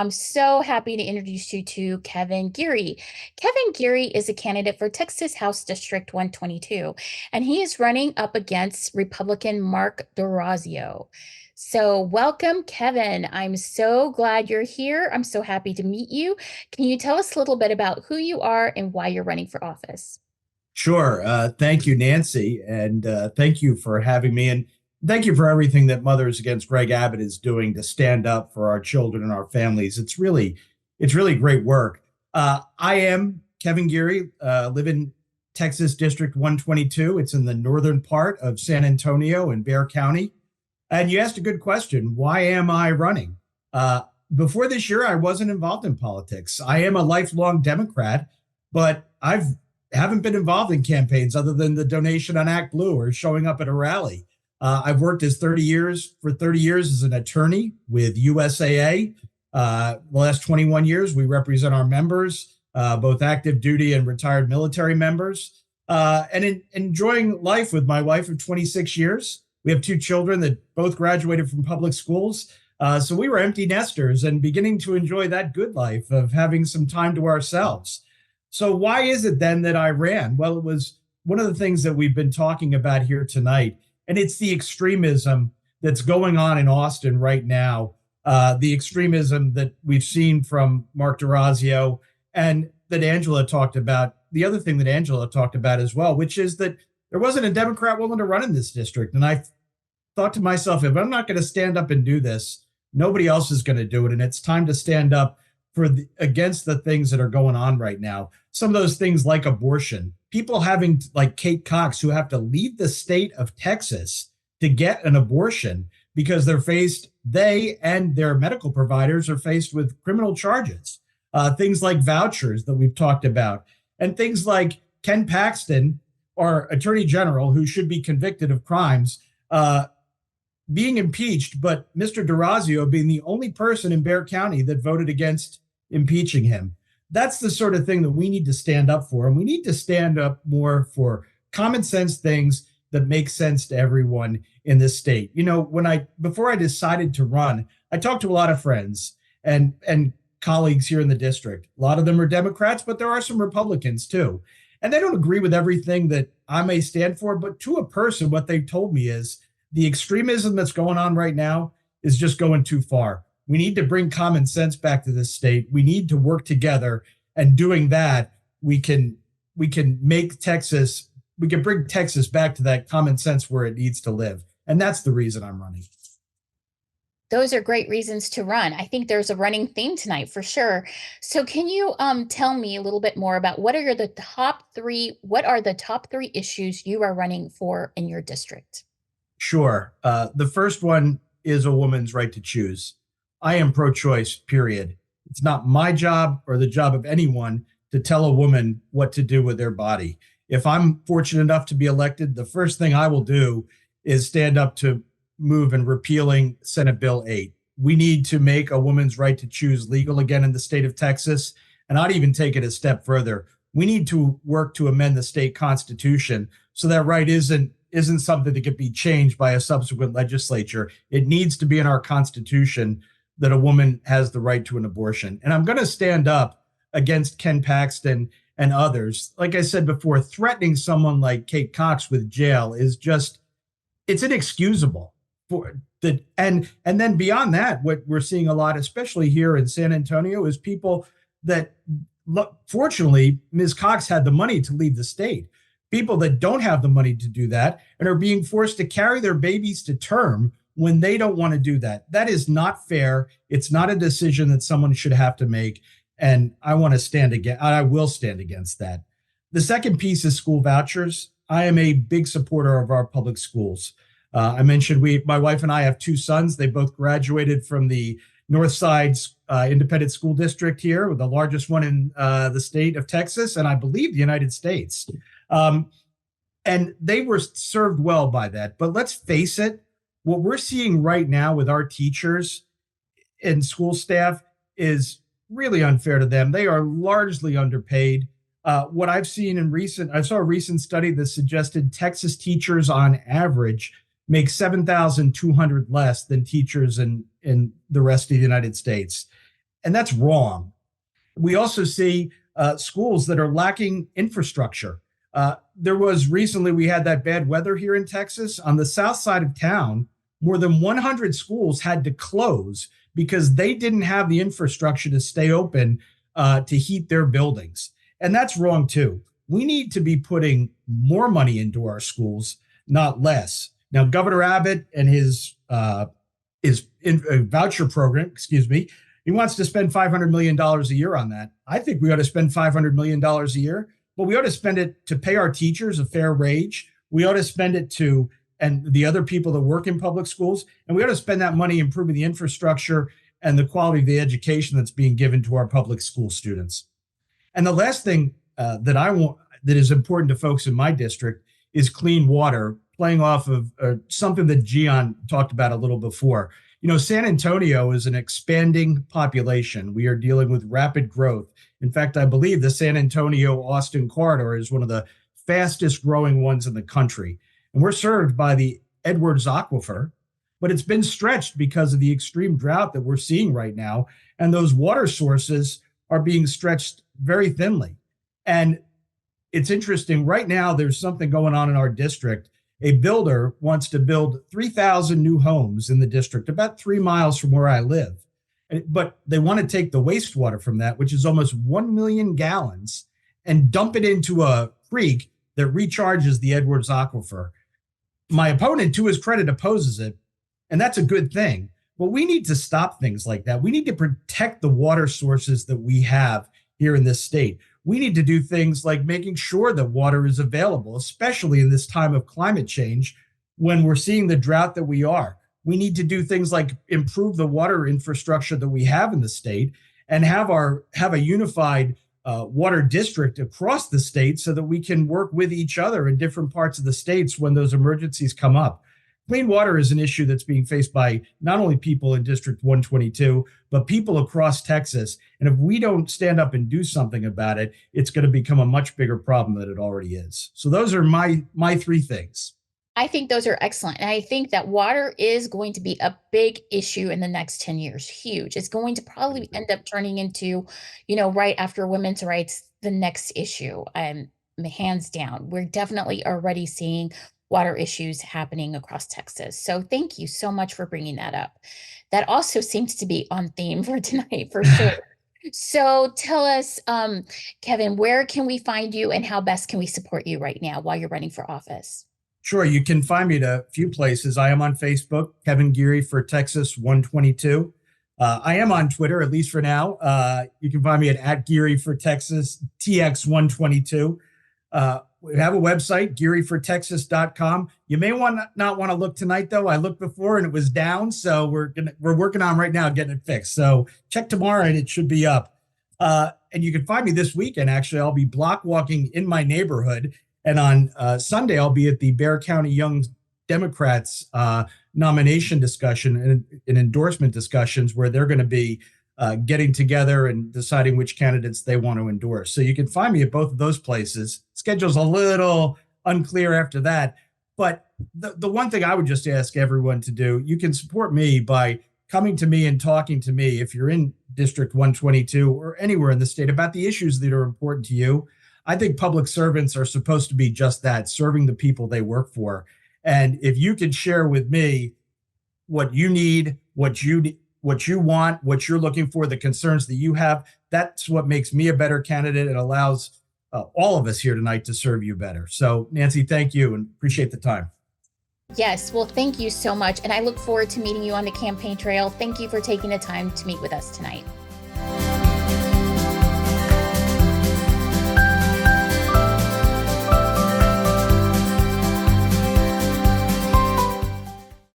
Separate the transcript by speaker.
Speaker 1: I'm so happy to introduce you to Kevin Geary. Kevin Geary is a candidate for Texas House District 122, and he is running up against Republican Mark DeRazio. So, welcome, Kevin. I'm so glad you're here. I'm so happy to meet you. Can you tell us a little bit about who you are and why you're running for office?
Speaker 2: Sure. Thank you, Nancy, and thank you for having me. And thank you for everything that Mothers Against Greg Abbott is doing to stand up for our children and our families. It's really great work. I am Kevin Geary, live in Texas District 122. It's in the northern part of San Antonio and Bexar County. And you asked a good question. Why am I running? Uh, Before this year, I wasn't involved in politics. I am a lifelong Democrat, but I've haven't been involved in campaigns other than the donation on Act Blue or showing up at a rally. I've worked as 30 years for 30 years as an attorney with USAA. The last 21 years, we represent our members, both active duty and retired military members, enjoying life with my wife of 26 years. We have two children that both graduated from public schools. So we were empty nesters and beginning to enjoy that good life of having some time to ourselves. So why is it then that I ran? Well, it was one of the things that we've been talking about here tonight, and it's the extremism that's going on in Austin right now, the extremism that we've seen from Mark DeRazio and that Angela talked about. The other thing that Angela talked about as well, which is that there wasn't a Democrat willing to run in this district. And I thought to myself, if I'm not going to stand up and do this, nobody else is going to do it. And it's time to stand up against the things that are going on right now. Some of those things like abortion, people having like Kate Cox who have to leave the state of Texas to get an abortion because they and their medical providers are faced with criminal charges. Things like vouchers that we've talked about, and things like Ken Paxton, our attorney general, who should be convicted of crimes, being impeached, but Mr. DeRazio being the only person in Bexar County that voted against impeaching him. That's the sort of thing that we need to stand up for. And we need to stand up more for common sense things that make sense to everyone in this state. You know, before I decided to run, I talked to a lot of friends and colleagues here in the district. A lot of them are Democrats, but there are some Republicans too. And they don't agree with everything that I may stand for. But to a person, what they've told me is the extremism that's going on right now is just going too far. We need to bring common sense back to this state. We need to work together. And doing that, we can make Texas, we can bring Texas back to that common sense where it needs to live. And that's the reason I'm running.
Speaker 1: Those are great reasons to run. I think there's a running theme tonight for sure. So can you tell me a little bit more about what are the top three issues you are running for in your district?
Speaker 2: Sure. The first one is a woman's right to choose. I am pro-choice, period. It's not my job or the job of anyone to tell a woman what to do with their body. If I'm fortunate enough to be elected, the first thing I will do is stand up to move and repealing Senate Bill 8. We need to make a woman's right to choose legal again in the state of Texas. And I'd even take it a step further. We need to work to amend the state constitution so that right isn't something that could be changed by a subsequent legislature. It needs to be in our constitution that a woman has the right to an abortion. And I'm going to stand up against Ken Paxton and others. Like I said before, threatening someone like Kate Cox with jail is it's inexcusable. And then beyond that, what we're seeing a lot, especially here in San Antonio, is people that, fortunately, Ms. Cox had the money to leave the state. People that don't have the money to do that and are being forced to carry their babies to term when they don't want to do that. That is not fair. It's not a decision that someone should have to make. And I will stand against that. The second piece is school vouchers. I am a big supporter of our public schools. I mentioned my wife and I have two sons. They both graduated from the North Side's Independent School District here, the largest one in the state of Texas, and I believe the United States. And they were served well by that. But let's face it, what we're seeing right now with our teachers and school staff is really unfair to them. They are largely underpaid. What I've seen I saw a recent study that suggested Texas teachers on average make 7,200 less than teachers in the rest of the United States. and that's wrong. We also see schools that are lacking infrastructure. There was recently, we had that bad weather here in Texas. On the south side of town, more than 100 schools had to close because they didn't have the infrastructure to stay open to heat their buildings. And that's wrong too. We need to be putting more money into our schools, not less. Now, Governor Abbott and his voucher program, excuse me, he wants to spend $500 million a year on that. I think we ought to spend $500 million a year, but we ought to spend it to pay our teachers a fair wage. We ought to spend it to, and the other people that work in public schools, and we ought to spend that money improving the infrastructure and the quality of the education that's being given to our public school students. And the last thing that is important to folks in my district is clean water, playing off of something that Gian talked about a little before. San Antonio is an expanding population. We are dealing with rapid growth. In fact, I believe the San Antonio-Austin corridor is one of the fastest growing ones in the country. And we're served by the Edwards Aquifer, but it's been stretched because of the extreme drought that we're seeing right now. And those water sources are being stretched very thinly. And it's interesting, right now, there's something going on in our district. A builder wants to build 3,000 new homes in the district, about 3 miles from where I live. But they want to take the wastewater from that, which is almost 1 million gallons, and dump it into a creek that recharges the Edwards Aquifer. My opponent, to his credit, opposes it, and that's a good thing. But we need to stop things like that. We need to protect the water sources that we have here in this state. We need to do things like making sure that water is available, especially in this time of climate change when we're seeing the drought that we are. We need to do things like improve the water infrastructure that we have in the state and have a unified water district across the state so that we can work with each other in different parts of the states when those emergencies come up. Clean water is an issue that's being faced by not only people in District 122, but people across Texas. And if we don't stand up and do something about it, it's going to become a much bigger problem than it already is. So those are my 3 things.
Speaker 1: I think those are excellent. And I think that water is going to be a big issue in the next 10 years. Huge. It's going to probably end up turning into, right after women's rights, the next issue. Hands down. We're definitely already seeing water issues happening across Texas. So thank you so much for bringing that up. That also seems to be on theme for tonight, for sure. So tell us, Kevin, where can we find you and how best can we support you right now while you're running for office?
Speaker 2: Sure, you can find me at a few places. I am on Facebook, Kevin Geary for Texas 122. I am on Twitter, at least for now. You can find me at Geary for Texas TX 122. We have a website, gearyfortexas.com. You may not want to look tonight, though. I looked before and it was down, so we're working on right now getting it fixed. So check tomorrow and it should be up. And you can find me this weekend. Actually, I'll be block walking in my neighborhood, and on Sunday I'll be at the Bexar County Young Democrats nomination discussion and endorsement discussions, where they're going to be getting together and deciding which candidates they want to endorse. So you can find me at both of those places. Schedule's a little unclear after that. But the one thing I would just ask everyone to do, you can support me by coming to me and talking to me if you're in District 122 or anywhere in the state about the issues that are important to you. I think public servants are supposed to be just that, serving the people they work for. And if you can share with me what you need, what you want, what you're looking for, the concerns that you have, that's what makes me a better candidate and allows all of us here tonight to serve you better. So, Nancy, thank you and appreciate the time.
Speaker 1: Yes, well, thank you so much. And I look forward to meeting you on the campaign trail. Thank you for taking the time to meet with us tonight.